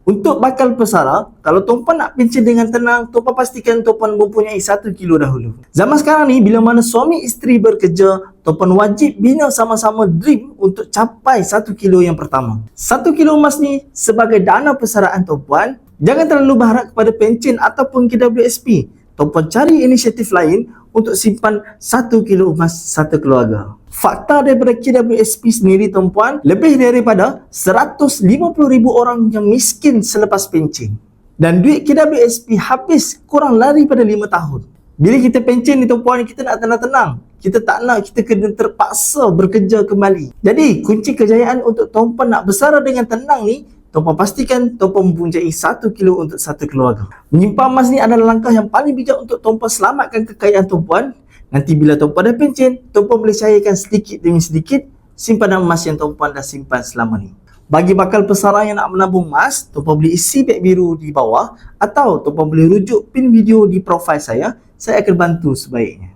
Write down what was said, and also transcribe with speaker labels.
Speaker 1: Untuk bakal pesara, kalau tuan-puan nak pencen dengan tenang, tuan-puan pastikan tuan-puan mempunyai 1 kilo dahulu. Zaman sekarang ni, bila mana suami isteri bekerja, tuan-puan wajib bina sama-sama dream untuk capai 1 kilo yang pertama. 1 kilo emas ni sebagai dana persaraan tuan-puan. Jangan terlalu berharap kepada pencen ataupun KWSP. Tuan-puan cari inisiatif lain untuk simpan 1 kilo emas satu keluarga. Fakta daripada KWSP sendiri tuan-puan, lebih daripada 150,000 orang yang miskin selepas pencen. Dan duit KWSP habis kurang lari pada 5 tahun. Bila kita pencen ni tuan-puan, kita nak tenang-tenang. Kita tak nak kita kena terpaksa bekerja kembali. Jadi, kunci kejayaan untuk tuan-puan nak bersara dengan tenang ni, tuan-puan pastikan tuan-puan mempunyai 1 kilo untuk satu keluarga. Menyimpan emas ni adalah langkah yang paling bijak untuk tuan-puan selamatkan kekayaan tuan-puan. Nanti bila tuan-puan dah pencen, tuan-puan boleh cairkan sedikit demi sedikit simpanan emas yang tuan-puan dah simpan selama ni. Bagi bakal pesara yang nak menabung emas, tuan-puan boleh isi beg biru di bawah atau tuan-puan boleh rujuk pin video di profil saya akan bantu sebaiknya.